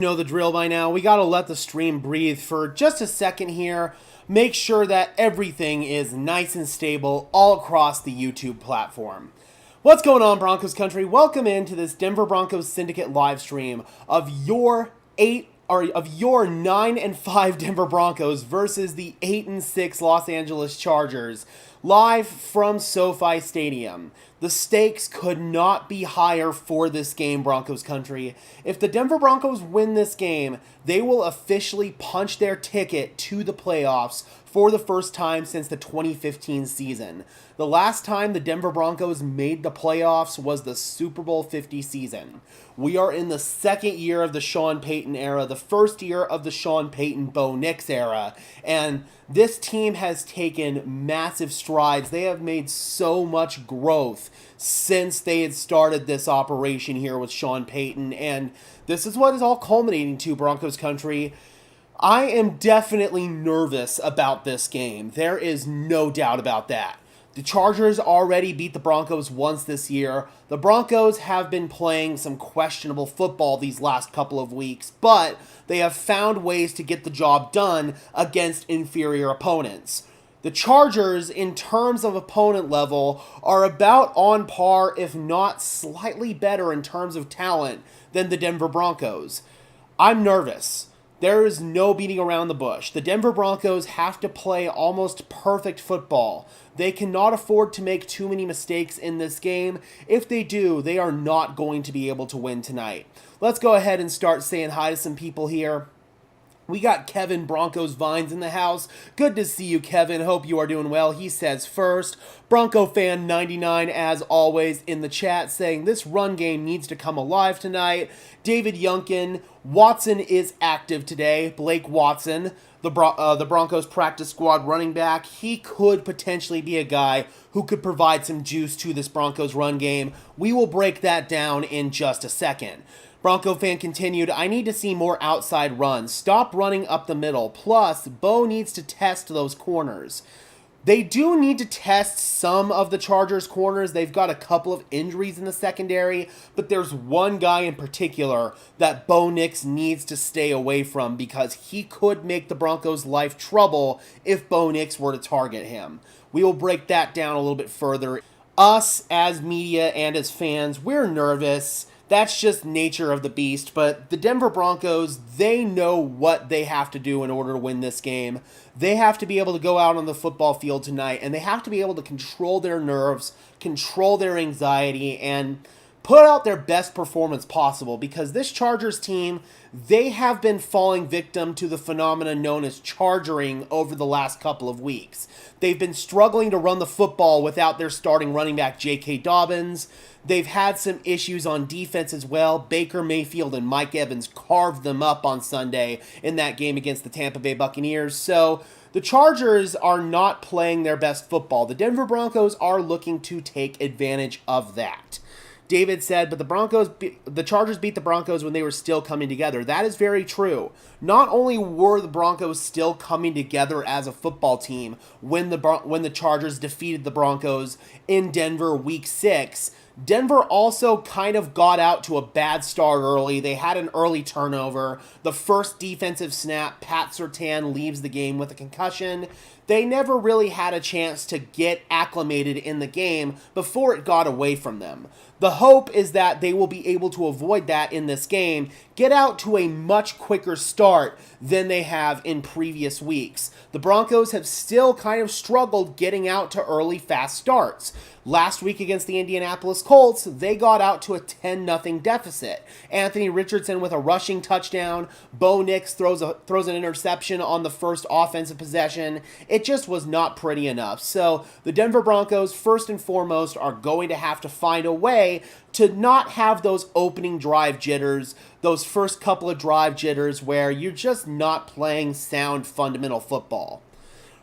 You know the drill by now. We got to let the stream breathe for just a second here. Make sure that everything is nice and stable all across the YouTube platform. What's going on, Broncos country? Welcome into this Denver Broncos Syndicate live stream of your 9-5 Denver Broncos versus the 8-6 Los Angeles Chargers, live from SoFi Stadium. The stakes could not be higher for this game, Broncos country. If the Denver Broncos win this game, they will officially punch their ticket to the playoffs for the first time since the 2015 season. The last time the Denver Broncos made the playoffs was the Super Bowl 50 season. We are in the second year of the Sean Payton era, the first year of the Sean Payton Bo Nix era, and this team has taken massive strides. They have made so much growth since they had started this operation here with Sean Payton, and this is what is all culminating to, Broncos country. I am definitely nervous about this game. There is no doubt about that. The Chargers already beat the Broncos once this year. The Broncos have been playing some questionable football these last couple of weeks, but they have found ways to get the job done against inferior opponents. The Chargers, in terms of opponent level, are about on par, if not slightly better in terms of talent, than the Denver Broncos. I'm nervous. There is no beating around the bush. The Denver Broncos have to play almost perfect football. They cannot afford to make too many mistakes in this game. If they do, they are not going to be able to win tonight. Let's go ahead and start saying hi to some people here. We got Kevin Broncos Vines in the house. Good to see you, Kevin. Hope you are doing well. He says first. Bronco fan 99, as always, in the chat saying this run game needs to come alive tonight. David Yunkin. Watson is active today. Blake Watson, the Broncos practice squad running back. He could potentially be a guy who could provide some juice to this Broncos run game. We will break that down in just a second. Bronco fan continued, I need to see more outside runs. Stop running up the middle. Plus, Bo needs to test those corners. They do need to test some of the Chargers' corners. They've got a couple of injuries in the secondary, but there's one guy in particular that Bo Nix needs to stay away from because he could make the Broncos' life trouble if Bo Nix were to target him. We will break that down a little bit further. Us, as media and as fans, we're nervous. That's just nature of the beast, but the Denver Broncos, they know what they have to do in order to win this game. They have to be able to go out on the football field tonight, and they have to be able to control their nerves, control their anxiety, and put out their best performance possible, because this Chargers team, they have been falling victim to the phenomenon known as chargering over the last couple of weeks. They've been struggling to run the football without their starting running back, J.K. Dobbins. They've had some issues on defense as well. Baker Mayfield and Mike Evans carved them up on Sunday in that game against the Tampa Bay Buccaneers. So the Chargers are not playing their best football. The Denver Broncos are looking to take advantage of that. David said, but the Chargers beat the Broncos when they were still coming together. That is very true. Not only were the Broncos still coming together as a football team when the Chargers defeated the Broncos in Denver Week 6, Denver also kind of got out to a bad start early. They had an early turnover. The first defensive snap, Pat Surtain leaves the game with a concussion. They never really had a chance to get acclimated in the game before it got away from them. The hope is that they will be able to avoid that in this game, get out to a much quicker start than they have in previous weeks. The Broncos have still kind of struggled getting out to early, fast starts. Last week against the Indianapolis Colts, they got out to a 10-0 deficit. Anthony Richardson with a rushing touchdown. Bo Nix throws an interception on the first offensive possession. It just was not pretty enough. So the Denver Broncos, first and foremost, are going to have to find a way to not have those opening drive jitters, those first couple of drive jitters where you're just not playing sound fundamental football.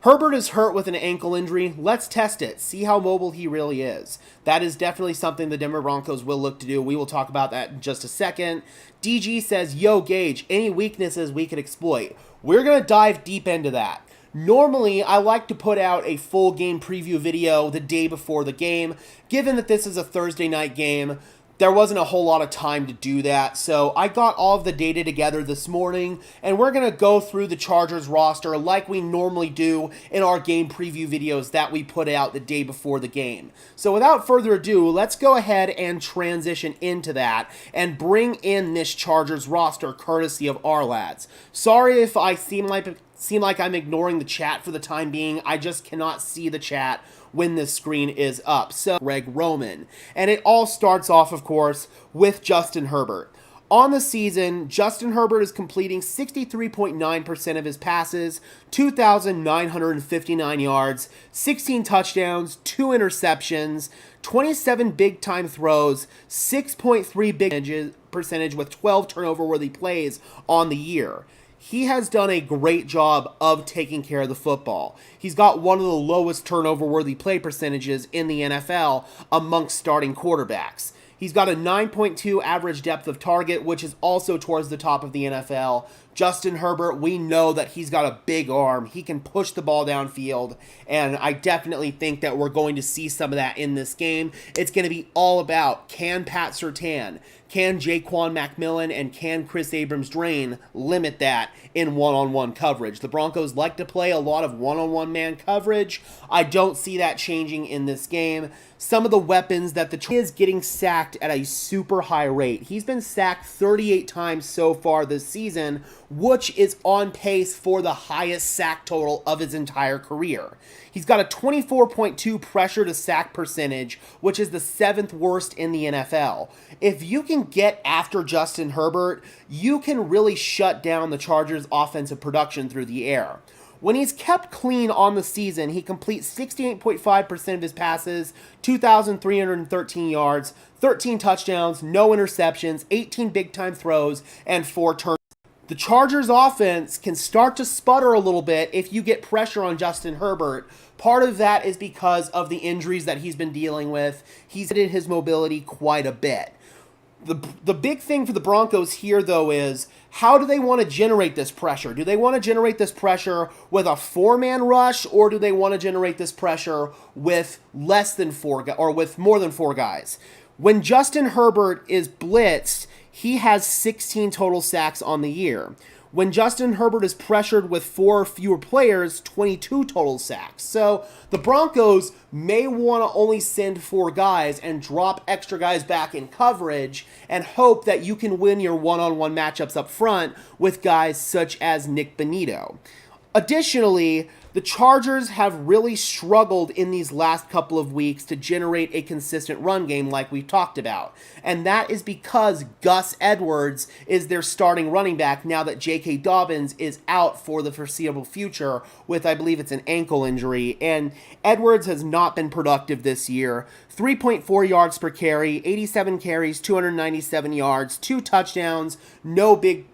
Herbert is hurt with an ankle injury. Let's test it. See how mobile he really is. That is definitely something the Denver Broncos will look to do. We will talk about that in just a second. DG says, yo, Gage, any weaknesses we could exploit? We're going to dive deep into that. Normally, I like to put out a full game preview video the day before the game. Given that this is a Thursday night game, there wasn't a whole lot of time to do that. So I got all of the data together this morning, and we're going to go through the Chargers roster like we normally do in our game preview videos that we put out the day before the game. So without further ado, let's go ahead and transition into that and bring in this Chargers roster courtesy of our lads. Sorry if I seem like I'm ignoring the chat for the time being. I just cannot see the chat when this screen is up. So, Greg Roman. And it all starts off, of course, with Justin Herbert. On the season, Justin Herbert is completing 63.9% of his passes, 2,959 yards, 16 touchdowns, 2 interceptions, 27 big-time throws, 6.3 big percentage with 12 turnover-worthy plays on the year. He has done a great job of taking care of the football. He's got one of the lowest turnover-worthy play percentages in the NFL amongst starting quarterbacks. He's got a 9.2 average depth of target, which is also towards the top of the NFL. Justin Herbert, we know that he's got a big arm. He can push the ball downfield, and I definitely think that we're going to see some of that in this game. It's going to be all about, can Pat Surtain, can Jaquan McMillan, and can Chris Abrams-Draine limit that in one-on-one coverage? The Broncos like to play a lot of one-on-one man coverage. I don't see that changing in this game. Some of the weapons that the Chargers is getting sacked at a super high rate. He's been sacked 38 times so far this season, which is on pace for the highest sack total of his entire career. He's got a 24.2 pressure to sack percentage, which is the 7th worst in the NFL. If you can get after Justin Herbert, you can really shut down the Chargers' offensive production through the air. When he's kept clean on the season, he completes 68.5% of his passes, 2,313 yards, 13 touchdowns, no interceptions, 18 big-time throws, and 4 turnovers. The Chargers offense can start to sputter a little bit if you get pressure on Justin Herbert. Part of that is because of the injuries that he's been dealing with. He's hit his mobility quite a bit. The big thing for the Broncos here, though, is how do they want to generate this pressure? Do they want to generate this pressure with a 4-man rush, or do they want to generate this pressure with less than 4 or with more than 4 guys? When Justin Herbert is blitzed, he has 16 total sacks on the year. When Justin Herbert is pressured with 4 or fewer players, 22 total sacks. So the Broncos may want to only send 4 guys and drop extra guys back in coverage and hope that you can win your one-on-one matchups up front with guys such as Nick Bonito. Additionally, the Chargers have really struggled in these last couple of weeks to generate a consistent run game like we've talked about. And that is because Gus Edwards is their starting running back now that J.K. Dobbins is out for the foreseeable future with, I believe it's an ankle injury. And Edwards has not been productive this year. 3.4 yards per carry, 87 carries, 297 yards, 2 touchdowns, no big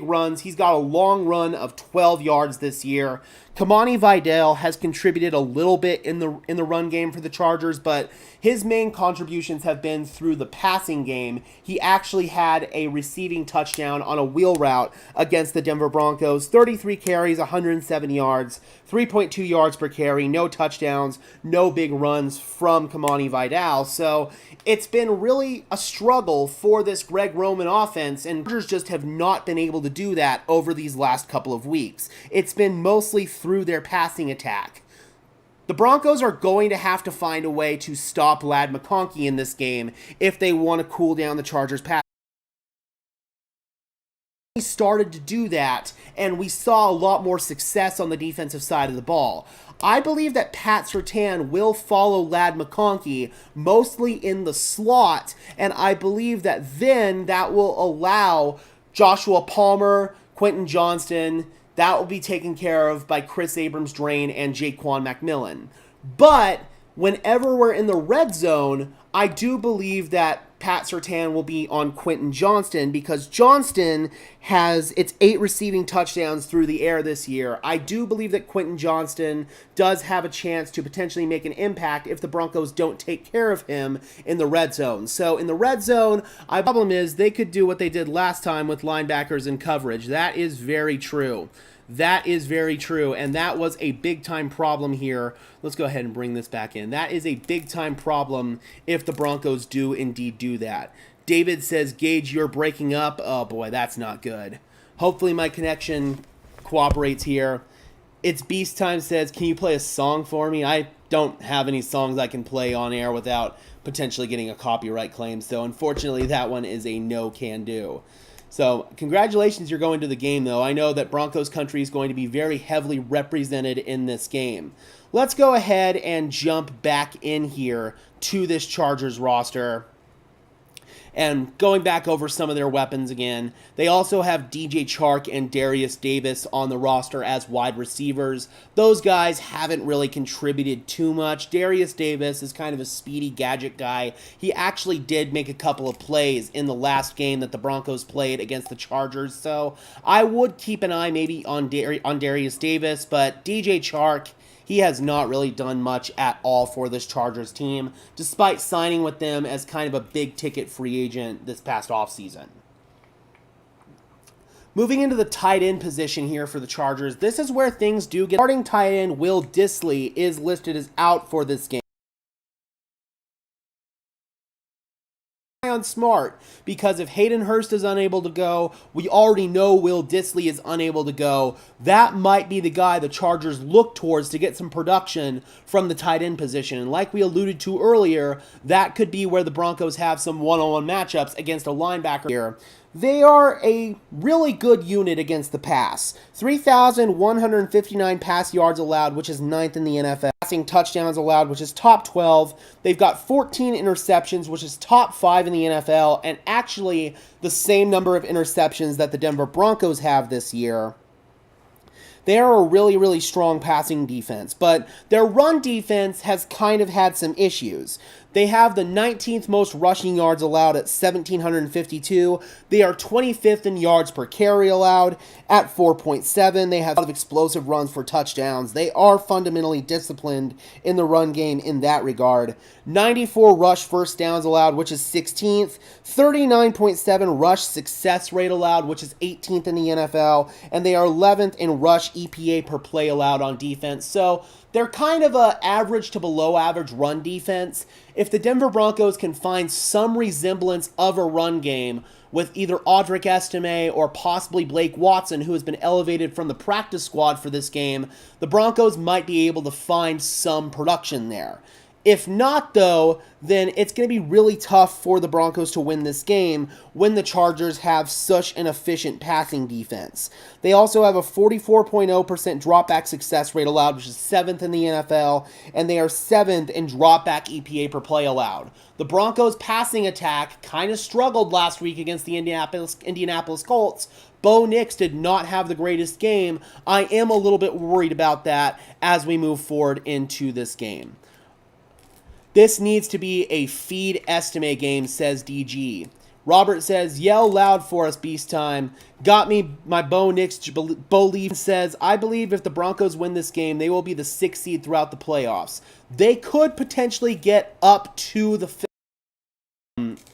runs. He's got a long run of 12 yards this year. Kamani Vidal has contributed a little bit in the run game for the Chargers, but his main contributions have been through the passing game. He actually had a receiving touchdown on a wheel route against the Denver Broncos. 33 carries, 107 yards, 3.2 yards per carry, no touchdowns, no big runs from Kamani Vidal. So it's been really a struggle for this Greg Roman offense, and Chargers just have not been able to do that over these last couple of weeks. It's been mostly through their passing attack. The Broncos are going to have to find a way to stop Ladd McConkey in this game if they want to cool down the Chargers' pass. We started to do that, and we saw a lot more success on the defensive side of the ball. I believe that Pat Surtain will follow Ladd McConkey mostly in the slot, and I believe that then that will allow Joshua Palmer, Quentin Johnston, that will be taken care of by Chris Abrams-Draine and Jaquan McMillan. But whenever we're in the red zone, I do believe that Pat Surtain will be on Quentin Johnston because Johnston has its 8 receiving touchdowns through the air this year. I do believe that Quentin Johnston does have a chance to potentially make an impact if the Broncos don't take care of him in the red zone. So in the red zone, the problem is they could do what they did last time with linebackers in coverage. That is very true. That is very true, and that was a big-time problem here. Let's go ahead and bring this back in. That is a big-time problem if the Broncos do indeed do that. David says, Gage, you're breaking up. Oh, boy, that's not good. Hopefully my connection cooperates here. It's Beast Time says, can you play a song for me? I don't have any songs I can play on air without potentially getting a copyright claim, so unfortunately that one is a no can do. So congratulations, you're going to the game, though. I know that Broncos country is going to be very heavily represented in this game. Let's go ahead and jump back in here to this Chargers roster. And going back over some of their weapons again, they also have DJ Chark and Darius Davis on the roster as wide receivers. Those guys haven't really contributed too much. Darius Davis is kind of a speedy gadget guy. He actually did make a couple of plays in the last game that the Broncos played against the Chargers, so I would keep an eye maybe on Darius Davis, but DJ Chark, he has not really done much at all for this Chargers team, despite signing with them as kind of a big-ticket free agent this past offseason. Moving into the tight end position here for the Chargers, this is where things do get... Starting tight end Will Dissly is listed as out for this game. On smart, because if Hayden Hurst is unable to go, we already know Will Dissly is unable to go. That might be the guy the Chargers look towards to get some production from the tight end position. And like we alluded to earlier, that could be where the Broncos have some one-on-one matchups against a linebacker here. They are a really good unit against the pass. 3,159 pass yards allowed, which is 9th in the NFL. Passing touchdowns allowed, which is top 12. They've got 14 interceptions, which is top 5 in the NFL, and actually the same number of interceptions that the Denver Broncos have this year. They are a really, really strong passing defense, but their run defense has kind of had some issues. They have the 19th most rushing yards allowed at 1,752. They are 25th in yards per carry allowed at 4.7. They have a lot of explosive runs for touchdowns. They are fundamentally disciplined in the run game in that regard. 94 rush first downs allowed, which is 16th. 39.7 rush success rate allowed, which is 18th in the NFL. And they are 11th in rush EPA per play allowed on defense. So they're kind of a average to below average run defense. If the Denver Broncos can find some resemblance of a run game with either Audric Estime or possibly Blake Watson, who has been elevated from the practice squad for this game, the Broncos might be able to find some production there. If not, though, then it's going to be really tough for the Broncos to win this game when the Chargers have such an efficient passing defense. They also have a 44.0% dropback success rate allowed, which is 7th in the NFL, and they are 7th in dropback EPA per play allowed. The Broncos' passing attack kind of struggled last week against the Indianapolis Colts. Bo Nix did not have the greatest game. I am a little bit worried about that as we move forward into this game. This needs to be a feed estimate game, says DG. Robert says, yell loud for us, Beast Time. Got me my Bo Nix believe says, I believe if the Broncos win this game, they will be the 6th seed throughout the playoffs. They could potentially get up to the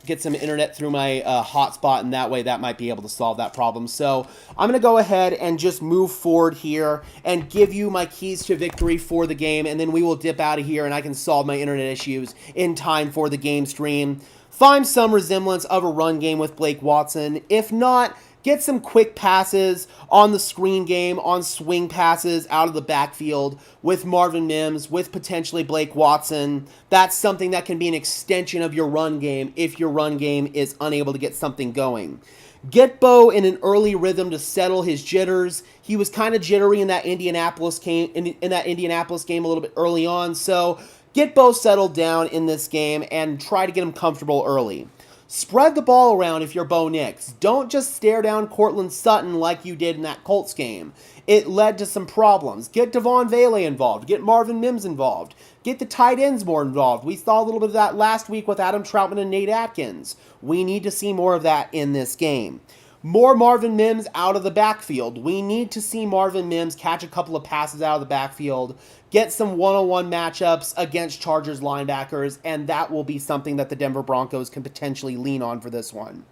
get some internet through my hotspot, and that way that might be able to solve that problem. So I'm going to go ahead and just move forward here and give you my keys to victory for the game, and then we will dip out of here and I can solve my internet issues in time for the game stream. Find some resemblance of a run game with Blake Watson. If not, get some quick passes on the screen game, on swing passes out of the backfield with Marvin Mims, with potentially Blake Watson. That's something that can be an extension of your run game if your run game is unable to get something going. Get Bo in an early rhythm to settle his jitters. He was kind of jittery in that Indianapolis game, in that Indianapolis game a little bit early on, so get Bo settled down in this game and try to get him comfortable early. Spread the ball around if you're Bo Nix. Don't just stare down Cortland Sutton like you did in that Colts game. It led to some problems. Get Devon Vele involved. Get Marvin Mims involved. Get the tight ends more involved. We saw a little bit of that last week with Adam Troutman and Nate Atkins. We need to see more of that in this game. More Marvin Mims out of the backfield. We need to see Marvin Mims catch a couple of passes out of the backfield, get some one-on-one matchups against Chargers linebackers, and that will be something that the Denver Broncos can potentially lean on for this one.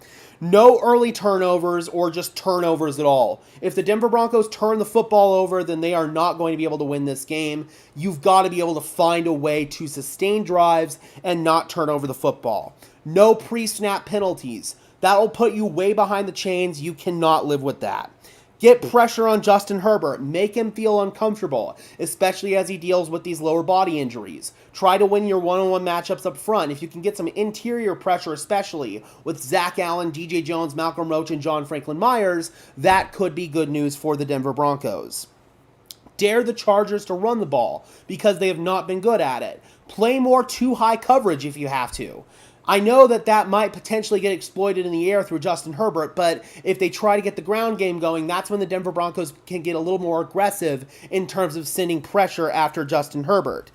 No early turnovers or just turnovers at all. If the Denver Broncos turn the football over, then they are not going to be able to win this game. You've got to be able to find a way to sustain drives and not turn over the football. No pre-snap penalties. That will put you way behind the chains. You cannot live with that. Get pressure on Justin Herbert. Make him feel uncomfortable, especially as he deals with these lower body injuries. Try to win your one-on-one matchups up front. If you can get some interior pressure, especially with Zach Allen, DJ Jones, Malcolm Roach, and John Franklin Myers, that could be good news for the Denver Broncos. Dare the Chargers to run the ball because they have not been good at it. Play more too-high coverage if you have to. I know that might potentially get exploited in the air through Justin Herbert, but if they try to get the ground game going, that's when the Denver Broncos can get a little more aggressive in terms of sending pressure after Justin Herbert.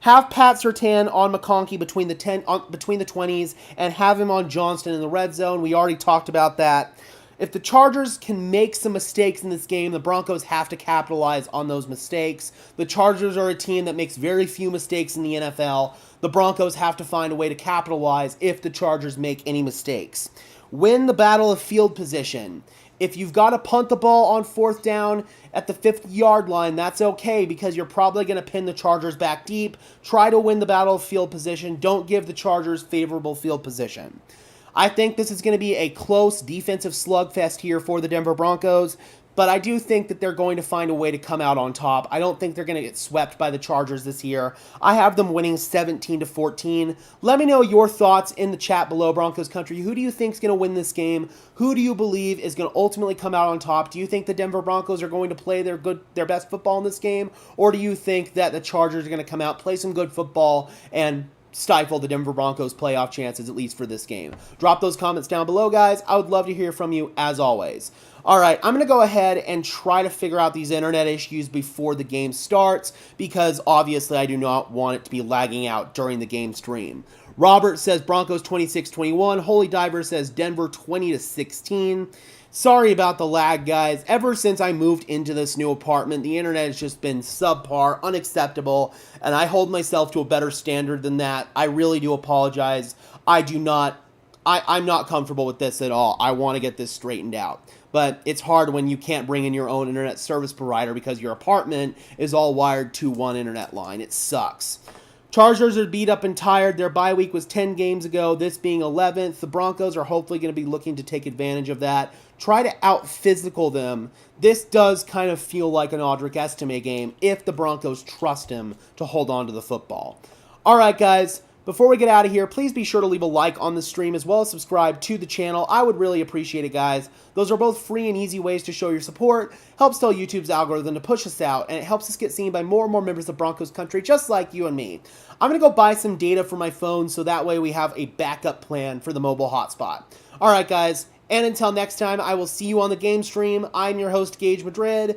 Have Pat Surtain on McConkey between the 20s and have him on Johnston in the red zone. We already talked about that. If the Chargers can make some mistakes in this game, the Broncos have to capitalize on those mistakes. The Chargers are a team that makes very few mistakes in the NFL. The Broncos have to find a way to capitalize if the Chargers make any mistakes. Win the battle of field position. If you've got to punt the ball on 4th down at the 50-yard line, that's okay because you're probably going to pin the Chargers back deep. Try to win the battle of field position. Don't give the Chargers favorable field position. I think this is going to be a close defensive slugfest here for the Denver Broncos, but I do think that they're going to find a way to come out on top. I don't think they're going to get swept by the Chargers this year. I have them winning 17-14. Let me know your thoughts in the chat below, Broncos Country. Who do you think is going to win this game? Who do you believe is going to ultimately come out on top? Do you think the Denver Broncos are going to play their best football in this game? Or do you think that the Chargers are going to come out, play some good football, and stifle the Denver Broncos playoff chances, at least for this game? Drop those comments down below, guys. I would love to hear from you, as always. All right, I'm going to go ahead and try to figure out these internet issues before the game starts, because obviously I do not want it to be lagging out during the game stream. Robert says Broncos 26-21. Holy Diver says Denver 20-16. Sorry about the lag, guys. Ever since I moved into this new apartment, the internet has just been subpar, unacceptable, and I hold myself to a better standard than that. I really do apologize. I'm not comfortable with this at all. I want to get this straightened out. But it's hard when you can't bring in your own internet service provider because your apartment is all wired to one internet line. It sucks. Chargers are beat up and tired. Their bye week was 10 games ago, this being 11th. The Broncos are hopefully going to be looking to take advantage of that. Try to out-physical them. This does kind of feel like an Audric Estime game if the Broncos trust him to hold on to the football. All right, guys. Before we get out of here, please be sure to leave a like on the stream as well as subscribe to the channel. I would really appreciate it, guys. Those are both free and easy ways to show your support. Helps tell YouTube's algorithm to push us out, and it helps us get seen by more and more members of Broncos Country, just like you and me. I'm going to go buy some data for my phone so that way we have a backup plan for the mobile hotspot. All right, guys, and until next time, I will see you on the game stream. I'm your host, Gage Madrid.